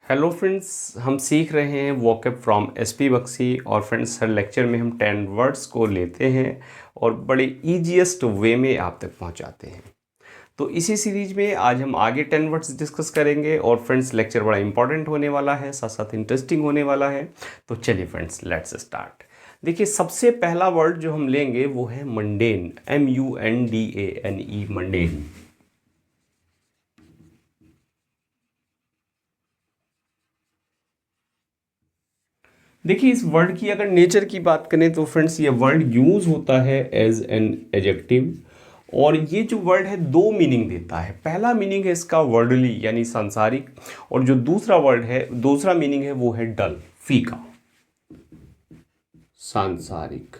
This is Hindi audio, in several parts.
हेलो फ्रेंड्स, हम सीख रहे हैं वोकैब फ्रॉम एसपी बख्शी। और फ्रेंड्स, हर लेक्चर में हम 10 वर्ड्स को लेते हैं और बड़े ईजीएस्ट वे में आप तक पहुंचाते हैं। तो इसी सीरीज में आज हम आगे 10 वर्ड्स डिस्कस करेंगे। और फ्रेंड्स, लेक्चर बड़ा इंपॉर्टेंट होने वाला है, साथ साथ इंटरेस्टिंग होने वाला है। तो चलिए फ्रेंड्स, लेट्स स्टार्ट। देखिए, सबसे पहला वर्ड जो हम लेंगे वो है मंडेन। MUNDANE, mundane. देखिए, इस वर्ड की अगर नेचर की बात करें तो फ्रेंड्स, ये वर्ड यूज होता है एज एन एडजेक्टिव। और ये जो वर्ड है दो मीनिंग देता है। पहला मीनिंग है इसका वर्डली यानी सांसारिक, और जो दूसरा वर्ड है, दूसरा मीनिंग है वो है डल, फीका। सांसारिक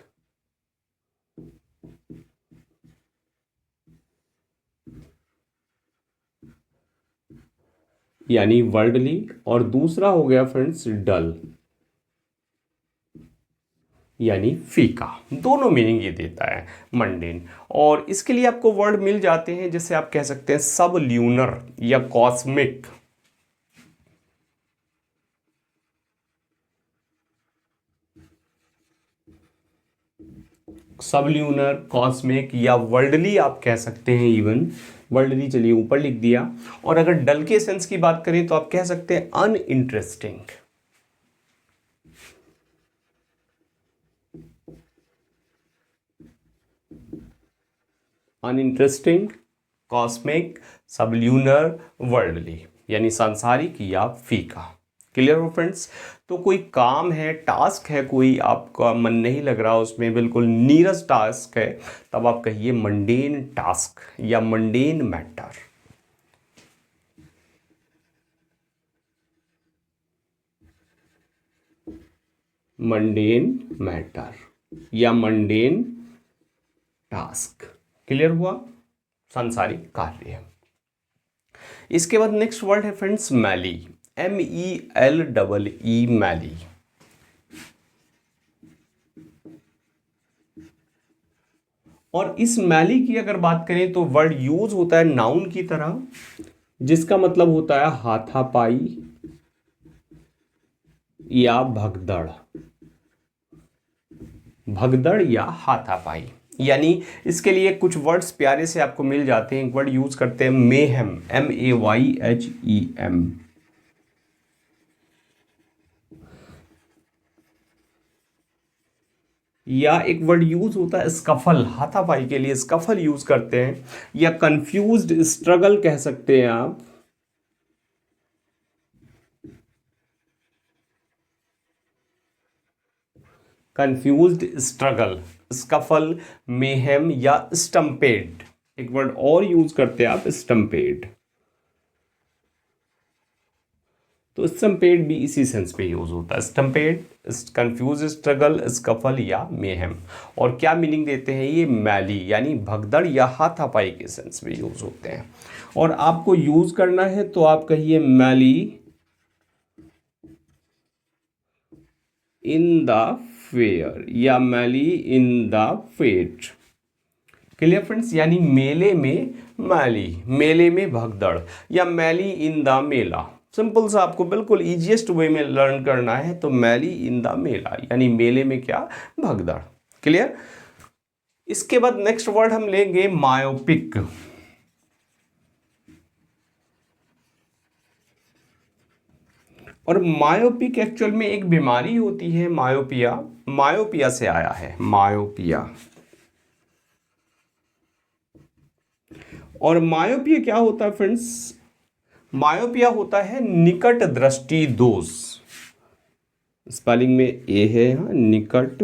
यानी वर्डली, और दूसरा हो गया फ्रेंड्स डल यानी फीका। दोनों मीनिंग ये देता है मंडेन। और इसके लिए आपको वर्ड मिल जाते हैं, जैसे आप कह सकते हैं सब ल्यूनर या कॉस्मिक। सब ल्यूनर, कॉस्मिक या वर्ल्डली आप कह सकते हैं। इवन वर्ल्डली चलिए ऊपर लिख दिया। और अगर डल के सेंस की बात करें तो आप कह सकते हैं अनइंटरेस्टिंग। अनइंटरेस्टिंग, कॉस्मिक, सबल्यूनर, वर्ल्डली यानी सांसारिक या फीका। क्लियर हो फ्रेंड्स? तो कोई काम है, टास्क है, कोई आपका मन नहीं लग रहा उसमें, बिल्कुल नीरस टास्क है, तब आप कहिए मंडेन टास्क या मंडेन मैटर। मंडेन मैटर या मंडेन टास्क। क्लियर हुआ? सांसारिक कार्य। इसके बाद नेक्स्ट वर्ड है फ्रेंड्स मैली। MELEE, मैली। और इस मैली की अगर बात करें तो वर्ड यूज होता है नाउन की तरह, जिसका मतलब होता है हाथापाई या भगदड़। भगदड़ या हाथापाई यानी इसके लिए कुछ वर्ड्स प्यारे से आपको मिल जाते हैं। एक वर्ड यूज करते हैं मेहम, MAYHEM। या एक वर्ड यूज होता है स्कफल, हाथापाई के लिए स्कफल यूज करते हैं। या कंफ्यूज्ड स्ट्रगल कह सकते हैं आप। कंफ्यूज्ड स्ट्रगल, स्कफल, मेहम या स्टम्पेड। एक वर्ड और यूज करते हैं आप, स्टम्पेड। तो स्टम्पेड भी इसी सेंस पे यूज होता है। स्टम्पेड, कंफ्यूज स्ट्रगल, स्कफल या मेहम। और क्या मीनिंग देते हैं ये? मैली यानी भगदड़ या हाथापाई के सेंस में यूज होते हैं। और आपको यूज करना है तो आप कहिए मैली इन द फेयर या मैली in the fete. Clear friends? यानी मेले में मैली, मेले में भगदड़, या मैली इन द मेला। सिंपल सा आपको बिल्कुल इजीएस्ट वे में लर्न करना है। तो मैली इन द मेला यानी मेले में क्या? भगदड़। क्लियर? इसके बाद नेक्स्ट वर्ड हम लेंगे मायोपिक। और मायोपिक एक्चुअल में एक बीमारी होती है, मायोपिया। मायोपिया से आया है, मायोपिया। और मायोपिया क्या होता है फ्रेंड्स? मायोपिया होता है निकट दृष्टि दोष। स्पेलिंग में ए है यहाँ, निकट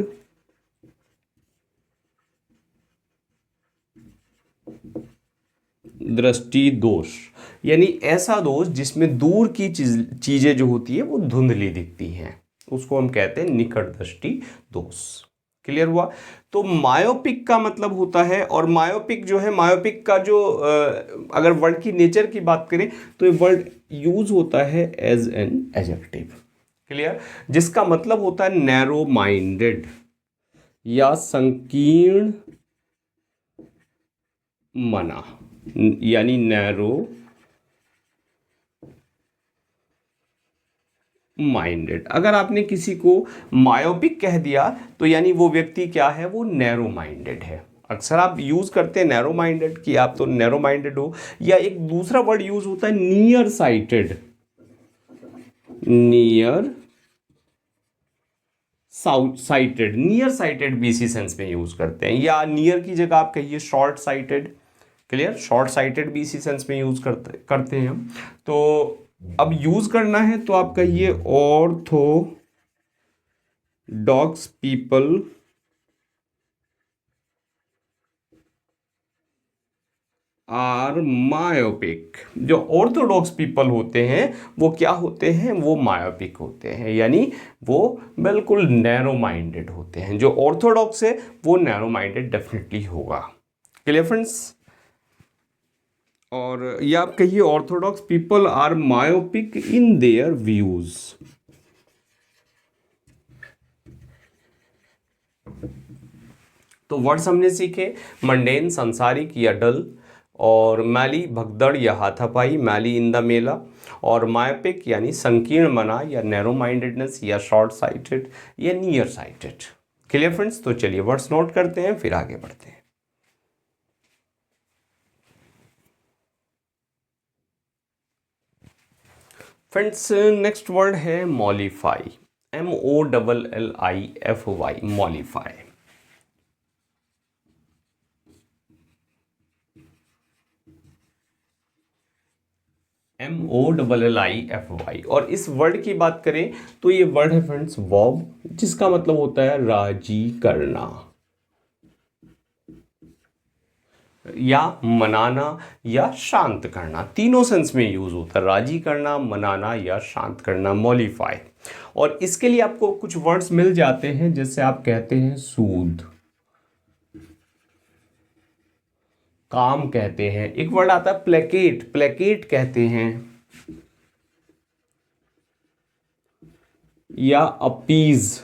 दृष्टि दोष यानी ऐसा दोष जिसमें दूर की चीजें जो होती है वो धुंधली दिखती हैं, उसको हम कहते हैं निकट दृष्टि दोष। क्लियर हुआ? तो मायोपिक का मतलब होता है, और मायोपिक जो है, मायोपिक का जो अगर वर्ड की नेचर की बात करें तो ये वर्ड यूज होता है एज एन एडजेक्टिव। क्लियर? जिसका मतलब होता है नैरो माइंडेड या संकीर्ण मना, यानी नैरो माइंडेड। अगर आपने किसी को मायोपिक कह दिया तो यानी वो व्यक्ति क्या है, वो नैरो माइंडेड है। अक्सर आप यूज करते हैं नैरो माइंडेड कि आप तो नैरो माइंडेड हो, या एक दूसरा वर्ड यूज होता है near sighted. Near sighted, near sighted भी इसी सेंस में यूज करते हैं, या नियर की जगह आप कहिए short sighted. Clear, short sighted भी इसी सेंस में यूज करते हैं हम। तो अब यूज करना है तो आप कहिए ऑर्थोडॉक्स पीपल आर मायोपिक। जो ऑर्थोडॉक्स पीपल होते हैं वो क्या होते हैं, वो मायोपिक होते हैं, यानी वो बिल्कुल नैरो माइंडेड होते हैं। जो ऑर्थोडॉक्स है वो नैरो माइंडेड डेफिनेटली होगा। Clear friends. और ये आप कहिए orthodox people are myopic in their views. तो वर्ड्स हमने सीखे मंडेन संसारिक या डल, और मैली भगदड़ या हाथापाई, मैली इन द मेला, और मायोपिक यानी संकीर्ण मना या नैरो माइंडेडनेस या शॉर्ट साइटेड या नियर साइटेड। Clear friends. तो चलिए वर्ड्स नोट करते हैं फिर आगे बढ़ते हैं। फ्रेंड्स नेक्स्ट वर्ड है मॉलिफाई, MOLLIFY, मॉलिफाई। MOLLIFY। और इस वर्ड की बात करें तो ये वर्ड है फ्रेंड्स वर्ब, जिसका मतलब होता है राजी करना या मनाना या शांत करना। तीनों सेंस में यूज होता है, राजी करना, मनाना या शांत करना, मॉलिफाई। और इसके लिए आपको कुछ वर्ड्स मिल जाते हैं, जैसे आप कहते हैं सूद, काम कहते हैं, एक वर्ड आता है प्लेकेट, प्लेकेट कहते हैं, या अपीज।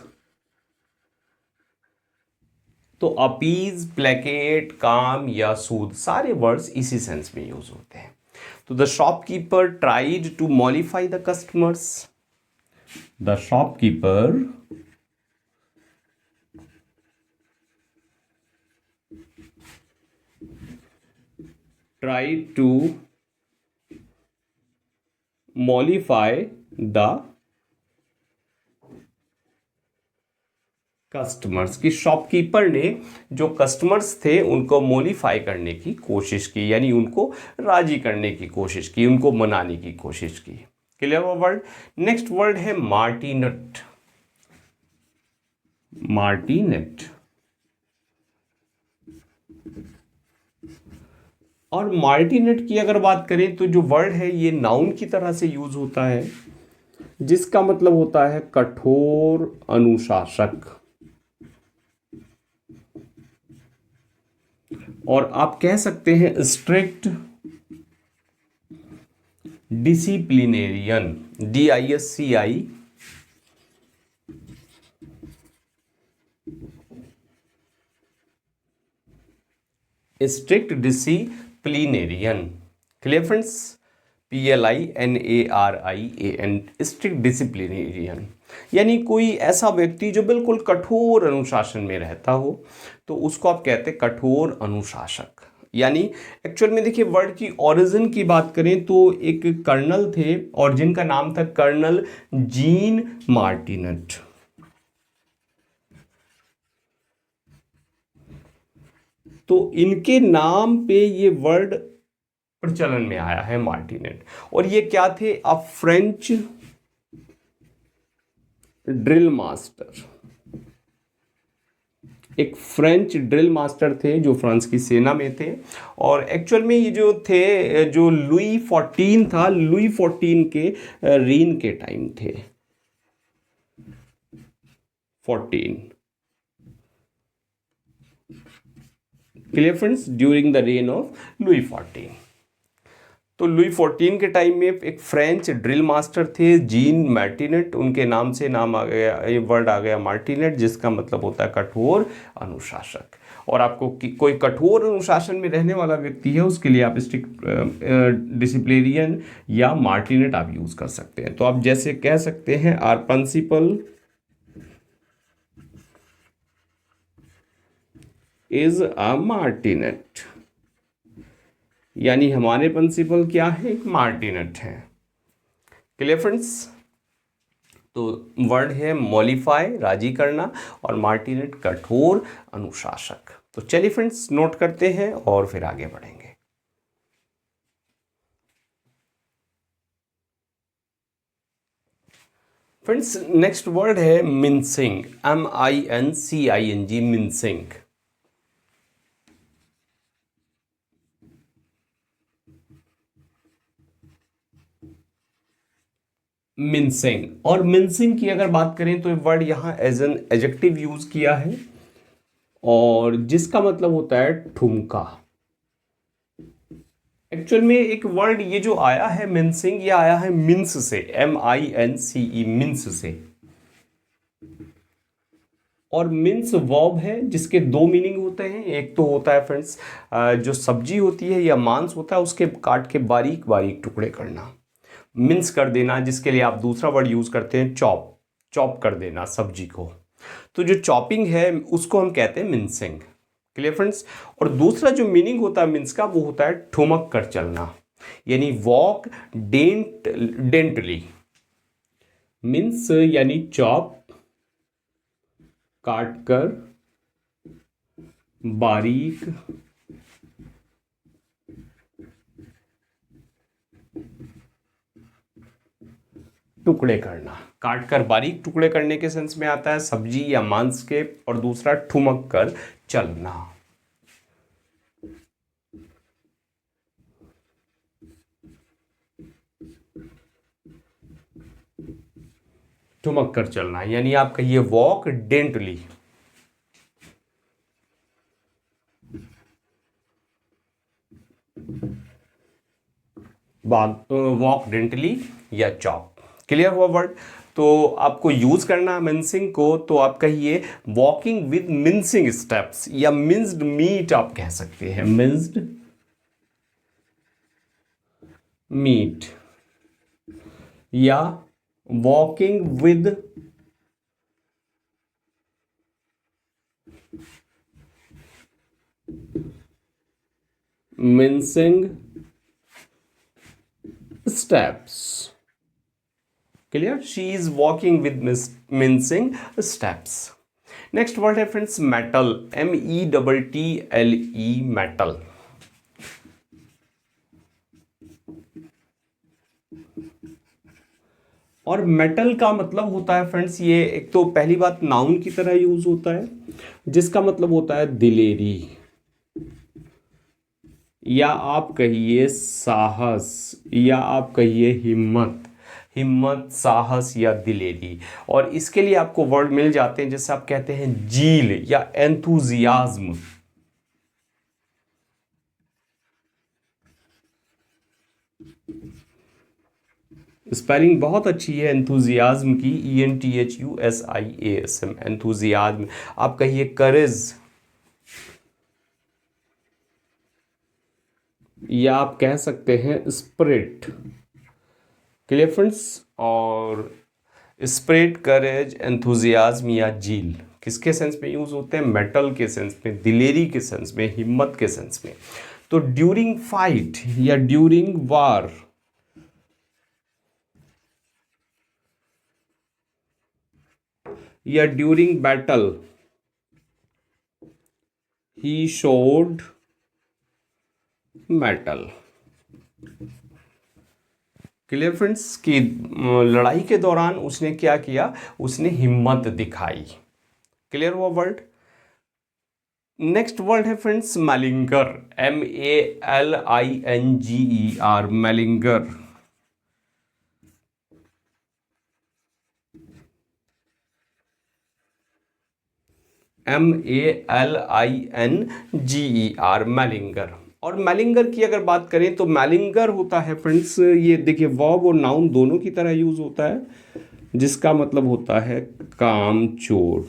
तो अपीज, प्लेकेट, काम या सूद, सारे वर्ड्स इसी सेंस में यूज होते हैं। तो the shopkeeper tried to mollify the customers. The shopkeeper tried to mollify the customers. की शॉपकीपर ने जो कस्टमर्स थे उनको मॉलिफाई करने की कोशिश की, यानी उनको राजी करने की कोशिश की, उनको मनाने की कोशिश की। क्लियर वो वर्ड। नेक्स्ट वर्ड है मार्टिनेट, मार्टिनेट। और मार्टिनेट की अगर बात करें तो जो वर्ड है ये नाउन की तरह से यूज होता है, जिसका मतलब होता है कठोर अनुशासक। और आप कह सकते हैं strict disciplinarian, DISCI, strict disciplinarian. Clear friends. PLINARIAN, strict disciplinarian, यानी कोई ऐसा व्यक्ति जो बिल्कुल कठोर अनुशासन में रहता हो, तो उसको आप कहते हैं कठोर अनुशासक। यानी एक्चुअल में देखिए वर्ड की ओरिजिन की बात करें तो एक कर्नल थे और जिनका नाम था कर्नल जीन मार्टिनेट। तो इनके नाम पे ये वर्ड प्रचलन में आया है मार्टिनेट। और ये क्या थे, अ फ्रेंच ड्रिल मास्टर, एक फ्रेंच ड्रिल मास्टर थे जो फ्रांस की सेना में थे। और एक्चुअल में ये जो थे, जो लुई 14 था, लुई 14 के रीन के टाइम थे, 14। Clear friends, during the rain of Louis 14। तो लुई 14 के टाइम में एक फ्रेंच ड्रिल मास्टर थे जीन मार्टिनेट, उनके नाम से नाम आ गया, ये वर्ड आ गया मार्टिनेट, जिसका मतलब होता है कठोर अनुशासक। और आपको कोई कठोर अनुशासन में रहने वाला व्यक्ति है उसके लिए आप स्ट्रिक्ट डिसिप्लिनेरियन या मार्टिनेट आप यूज कर सकते हैं। तो आप जैसे कह सकते हैं आर प्रिंसिपल इज अ मार्टिनेट, यानी हमारे प्रिंसिपल क्या है, एक मार्टिनेट है। Clear friends. तो वर्ड है मॉलिफाई राजी करना और मार्टिनेट कठोर अनुशासक। तो चलिए फ्रेंड्स नोट करते हैं और फिर आगे बढ़ेंगे। फ्रेंड्स नेक्स्ट वर्ड है मिन्सिंग, MINCING, मिन्सिंग। मिन्सिंग, और मिन्सिंग की अगर बात करें तो वर्ड यहां एज एन एडजेक्टिव यूज किया है और जिसका मतलब होता है ठुमका। एक्चुअल में एक वर्ड ये जो आया है मिन्सिंग, ये आया है मिन्स से, MINCE, मिन्स से। और मिन्स वर्ब है जिसके दो मीनिंग होते हैं। एक तो होता है फ्रेंड्स जो सब्जी होती है या मांस होता है उसके काट के बारीक बारीक टुकड़े करना, मिन्स कर देना, जिसके लिए आप दूसरा वर्ड यूज करते हैं चॉप, चॉप कर देना सब्जी को। तो जो चॉपिंग है उसको हम कहते हैं मिन्सिंग। Clear friends. और दूसरा जो मीनिंग होता है मिन्स का वो होता है ठुमक कर चलना, यानी वॉक डेंटली। मिन्स यानी चॉप, काट कर बारीक टुकड़े करना, काट कर बारीक टुकड़े करने के सेंस में आता है सब्जी या मांस के, और दूसरा ठुमक कर चलना। ठुमक कर चलना यानी आप कहिए वॉक डेंटली। वॉक डेंटली या चॉप। क्लियर हुआ वर्ड। तो आपको यूज करना मिन्सिंग को, तो आप कहिए वॉकिंग विद मिन्सिंग स्टेप्स, या मिन्स्ड मीट आप कह सकते हैं, मिन्स्ड मीट, या walking with mincing steps. Clear, she is walking with mincing steps. Next word है फ्रेंड्स मेटल, METTLE, मेटल। और मेटल का मतलब होता है फ्रेंड्स, ये एक तो पहली बात नाउन की तरह यूज होता है जिसका मतलब होता है दिलेरी, या आप कहिए साहस, या आप कहिए हिम्मत, हिम्मत, साहस या दिलेरी। और इसके लिए आपको वर्ड मिल जाते हैं जैसे आप कहते हैं जील या एंथुजियाज्म। स्पेलिंग बहुत अच्छी है एंथुजियाज्म की, ENTHUSIASM, एंथुजियाज्म। आप कहिए करेज, या आप कह सकते हैं स्पिरिट। Clear friends. और स्पिरिट, करेज, एंथुजियाज्म या जील किसके सेंस में यूज होते हैं, मेटल के सेंस में, दिलेरी के सेंस में, हिम्मत के सेंस में। तो ड्यूरिंग फाइट या ड्यूरिंग वार, या during battle, he showed metal. Clear friends कि लड़ाई के दौरान उसने क्या किया, उसने हिम्मत दिखाई। क्लियर हुआ वर्ड। नेक्स्ट वर्ड है फ्रेंड्स मैलिंगर, MALINGER, मैलिंगर। MALINGER, मैलिंगर। और मैलिंगर की अगर बात करें तो मैलिंगर होता है फ्रेंड्स, ये देखिए वर्ब और नाउन दोनों की तरह यूज होता है, जिसका मतलब होता है कामचोर,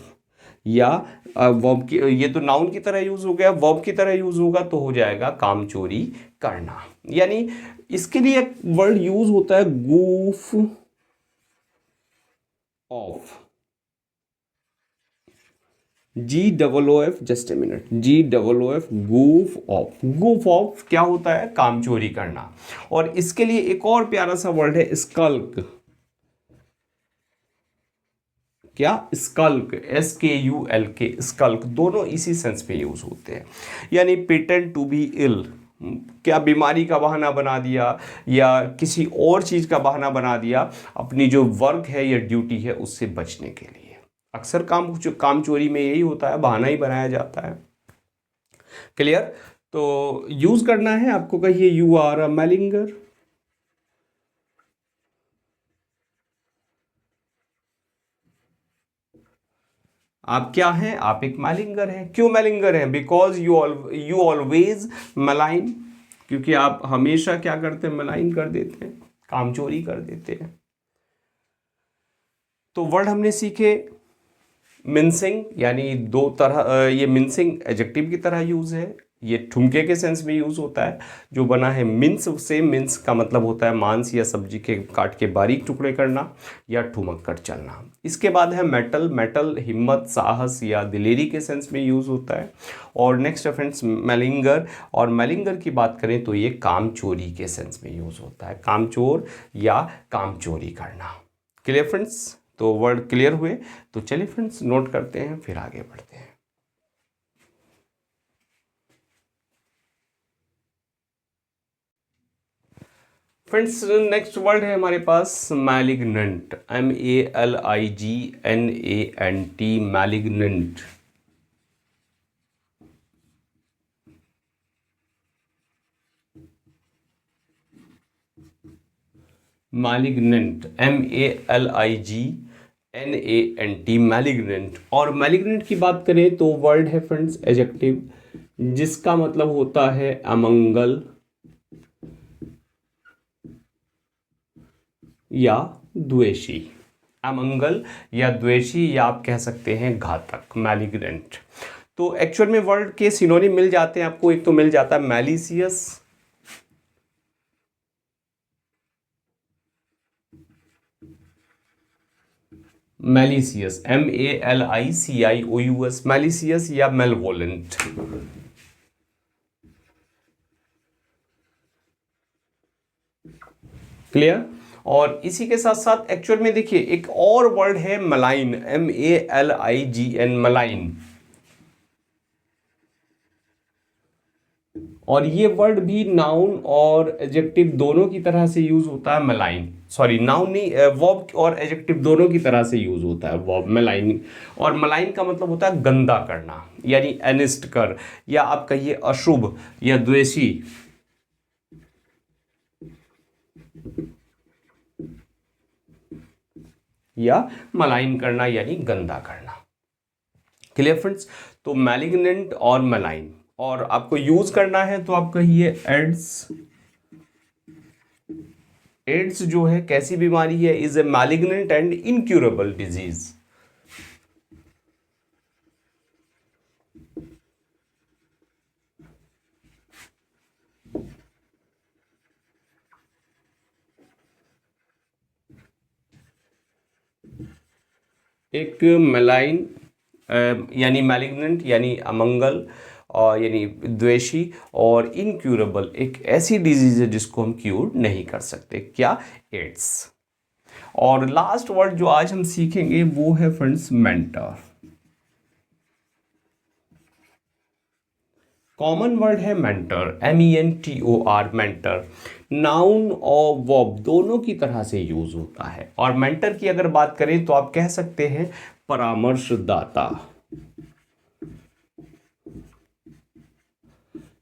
या वर्ब की, ये तो नाउन की तरह यूज हो गया, वर्ब की तरह यूज होगा तो हो जाएगा काम चोरी करना। यानी इसके लिए एक वर्ड यूज होता है goof of, GOOF, just a minute, GOOF, goof of. Goof of क्या होता है? काम चोरी करना। और इसके लिए एक और प्यारा सा वर्ड है स्कल्क। क्या? स्कल्क, SKULK, स्कल्क, दोनों इसी सेंस में यूज होते हैं। यानी प्रिटेंड टू बी इल, क्या बीमारी का बहाना बना दिया या किसी और चीज का बहाना बना दिया अपनी जो वर्क है या ड्यूटी है उससे बचने के लिए। अक्सर काम चोरी में यही होता है, बहाना ही बनाया जाता है। क्लियर? तो यूज करना है आपको, कहिए यू आर अ मैलिंगर। आप क्या हैं? आप एक मैलिंगर हैं। क्यों मैलिंगर हैं? बिकॉज यू ऑलवेज मलाइन, क्योंकि आप हमेशा क्या करते हैं? मलाइन कर देते हैं, काम चोरी कर देते हैं। तो वर्ड हमने सीखे मिन्सिंग, यानी दो तरह, ये मिन्सिंग एडजेक्टिव की तरह यूज है, ये ठुमके के सेंस में यूज होता है। जो बना है मिन्स से, मिन्स का मतलब होता है मांस या सब्जी के काट के बारीक टुकड़े करना या ठुमक कर चलना। इसके बाद है मेटल। मेटल हिम्मत, साहस या दिलेरी के सेंस में यूज होता है। और नेक्स्ट है फ्रेंड्स मैलिंगर। और मैलिंगर की बात करें तो ये काम चोरी के सेंस में यूज होता है, काम चोर या काम चोरी करना। Clear friends? तो वर्ड क्लियर हुए? तो चलिए फ्रेंड्स नोट करते हैं, फिर आगे बढ़ते हैं। फ्रेंड्स नेक्स्ट वर्ड है हमारे पास malignant, MALIGNANT, malignant. Malignant, MALIGNANT, malignant. और मैलिग्नेंट की बात करें तो वर्ड है फ्रेंड्स एडजेक्टिव, जिसका मतलब होता है अमंगल या द्वेषी। अमंगल या द्वेषी, या आप कह सकते हैं घातक, मैलिग्नेंट। तो एक्चुअल में वर्ड के सिनोनिम मिल जाते हैं आपको। एक तो मिल जाता है मैलिसियस, मैलिसियस, MALICIOUS, मैलिसियस या मेलवोलेंट। क्लियर? और इसी के साथ साथ एक्चुअल में देखिए एक और वर्ड है मलाइन, MALIGN, मलाइन। और ये वर्ड भी नाउन और एडजेक्टिव दोनों की तरह से यूज होता है, मलाइन। सॉरी, नाउन नहीं, वर्ब और एडजेक्टिव दोनों की तरह से यूज होता है वर्ब, मलाइन। और मलाइन का मतलब होता है गंदा करना, यानी अनिष्ट कर, या आप कहिए अशुभ या द्वेषी, या मलाइन करना यानी गंदा करना। Clear friends? तो मैलिग्नेंट और मलाइन। और आपको यूज करना है तो आप कहिए एड्स। एड्स जो है कैसी बीमारी है? Is a malignant and incurable disease. एक मेलाइन यानी मैलिग्नेंट यानी अमंगल, और यानी द्वेषी, और इनक्यूरेबल एक ऐसी डिजीज है जिसको हम क्यूर नहीं कर सकते। क्या? एड्स। और लास्ट वर्ड जो आज हम सीखेंगे वो है फ्रेंड्स मेंटर। कॉमन वर्ड है मेंटर, MENTOR, मेंटर। नाउन और वर्ब दोनों की तरह से यूज होता है। और मेंटर की अगर बात करें तो आप कह सकते हैं परामर्शदाता,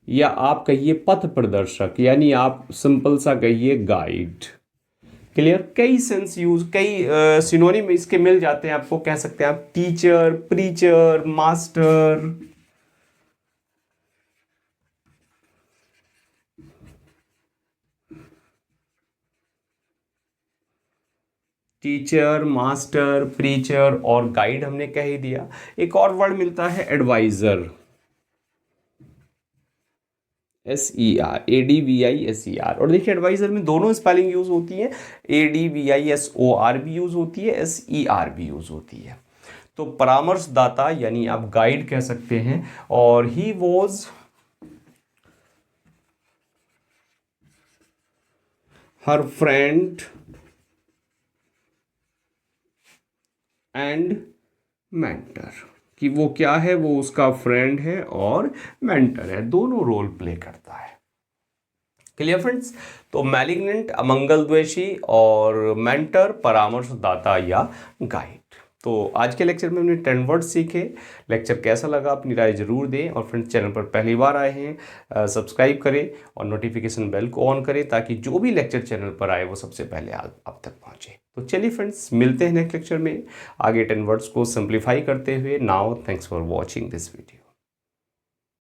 या आप कहिए पथ प्रदर्शक, यानी आप सिंपल सा कहिए गाइड। क्लियर? कई सेंस यूज, कई सिनोनिम इसके मिल जाते हैं आपको। कह सकते हैं आप teacher, preacher, master. Teacher, master, preacher और गाइड हमने कह ही दिया। एक और वर्ड मिलता है एडवाइज़र, SER, और देखिए एडवाइज़र में दोनों स्पेलिंग यूज़ होती है, ADVISOR भी यूज़ होती है, SER भी यूज़ होती है। तो परामर्शदाता यानी आप गाइड कह सकते हैं, और he was her friend and mentor, कि वो क्या है, वो उसका फ्रेंड है और मेंटर है, दोनों रोल प्ले करता है। Clear friends? तो मैलिग्नेंट अमंगल द्वेषी और मेंटर परामर्शदाता या गाइड। तो आज के लेक्चर में हमने 10 वर्ड सीखे। लेक्चर कैसा लगा अपनी राय जरूर दें, और फ्रेंड्स चैनल पर पहली बार आए हैं सब्सक्राइब करें और नोटिफिकेशन बेल को ऑन करें, ताकि जो भी लेक्चर चैनल पर आए वो सबसे पहले आप तक पहुंचे। तो चलिए फ्रेंड्स, मिलते हैं नेक्स्ट लेक्चर में आगे 10 वर्ड्स को सिंप्लीफाई करते हुए। Now thanks for watching this video.